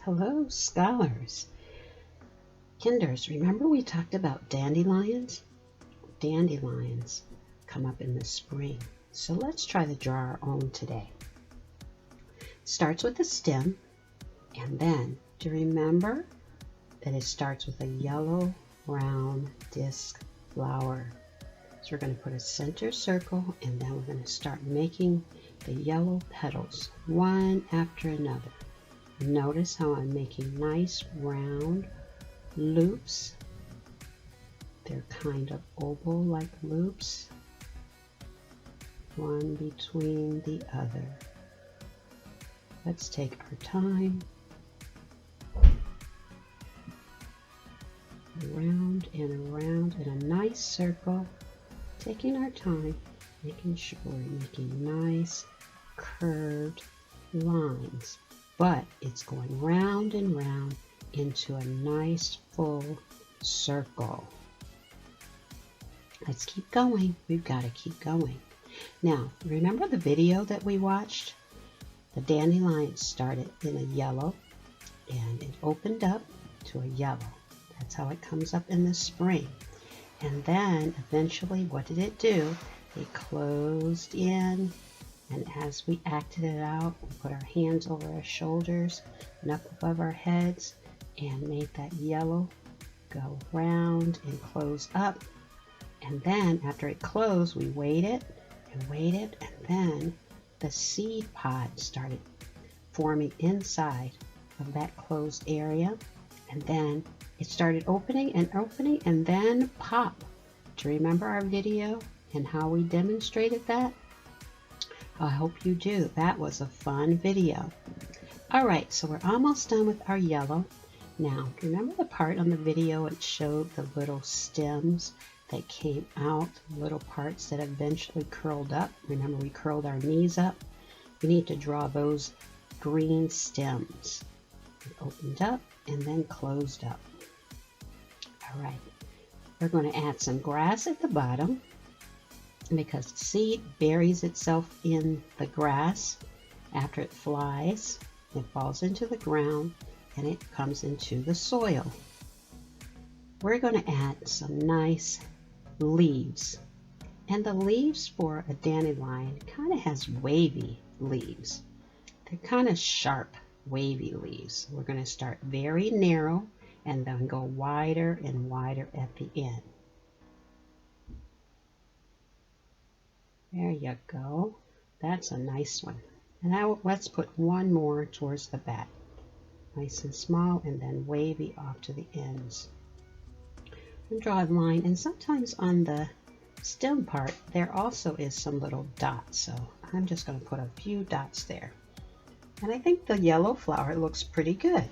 Hello, scholars. Kinders, remember we talked about dandelions? Dandelions come up in the spring. So let's try to draw our own today. Starts with the stem, and then do you remember that it starts with a yellow round disc flower. So we're going to put a center circle, and then we're going to start making the yellow petals one after another. Notice how I'm making nice round loops. They're kind of oval-like loops, one between the other. Let's take our time. Around and around in a nice circle, taking our time, making sure we're making nice curved lines. But it's going round and round into a nice full circle. Let's keep going. We've got to keep going. Now, remember the video that we watched? The dandelion started in a yellow and it opened up to a yellow. That's how it comes up in the spring. And then eventually, what did it do? It closed in. And as we acted it out, we put our hands over our shoulders and up above our heads and made that yellow go round and close up. And then after it closed, we waited, and then the seed pod started forming inside of that closed area. And then it started opening, and then pop. Do you remember our video and how we demonstrated that? I hope you do. That was a fun video. All right, so we're almost done with our yellow. Now, remember the part on the video it showed the little stems that came out, little parts that eventually curled up? Remember we curled our knees up? We need to draw those green stems. It opened up and then closed up. All right, we're going to add some grass at the bottom, because the seed buries itself in the grass. After it flies, it falls into the ground and it comes into the soil. We're going to add some nice leaves. And the leaves for a dandelion kind of has wavy leaves. They're kind of sharp, wavy leaves. We're going to start very narrow and then go wider and wider at the end. There you go. That's a nice one. And now let's put one more towards the back. Nice and small, and then wavy off to the ends. And draw a line, and sometimes on the stem part there also is some little dots, so I'm just going to put a few dots there. And I think the yellow flower looks pretty good.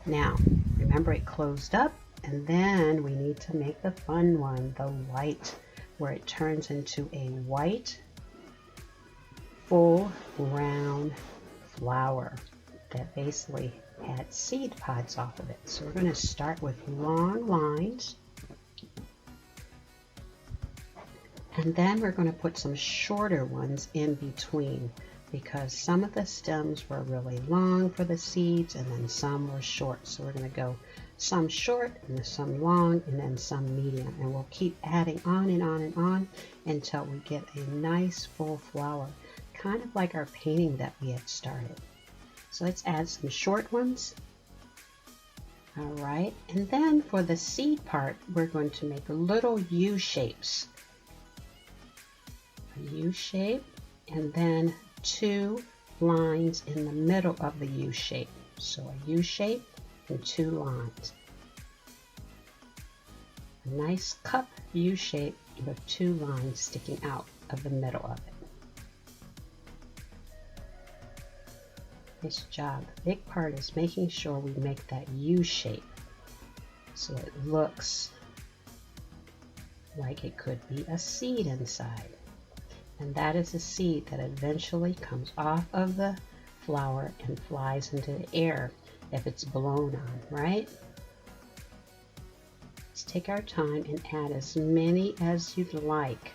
Now, remember it closed up, and then we need to make the fun one, the white, where it turns into a white, full, round flower that basically had seed pods off of it. So we're going to start with long lines, and then we're going to put some shorter ones in between, because some of the stems were really long for the seeds and then some were short. So we're going to go some short and then some long and then some medium, and we'll keep adding on and on and on until we get a nice full flower, kind of like our painting that we had started. So let's add some short ones. All right, and then for the seed part, we're going to make little U shapes. A U shape, and then two lines in the middle of the U shape. So a U shape and two lines. A nice cup U shape with two lines sticking out of the middle of it. Nice job. The big part is making sure we make that U shape so it looks like it could be a seed inside. And that is a seed that eventually comes off of the flower and flies into the air if it's blown on, right? Let's take our time and add as many as you'd like.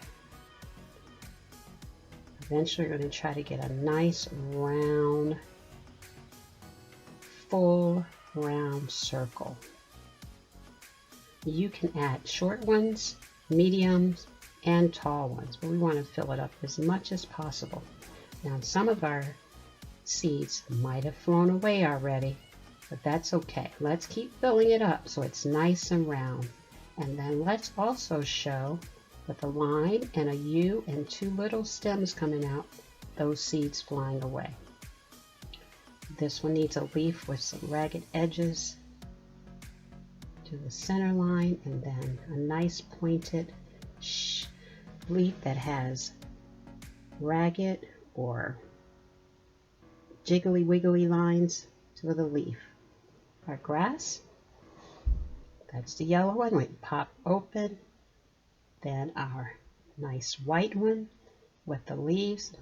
Eventually we're going to try to get a nice round full round circle. You can add short ones, mediums, and tall ones, but we want to fill it up as much as possible. Now, some of our seeds might have flown away already, but that's okay. Let's keep filling it up so it's nice and round. And then let's also show with a line and a U and two little stems coming out, those seeds flying away. This one needs a leaf with some ragged edges to the center line, and then a nice pointed leaf that has ragged or jiggly wiggly lines to the leaf. Our grass, that's the yellow one, we pop open. Then our nice white one with the leaves,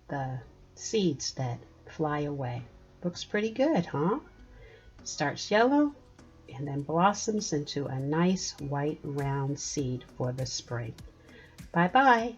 the seeds that fly away. Looks pretty good, huh? Starts yellow and then blossoms into a nice white round seed for the spring. Bye-bye.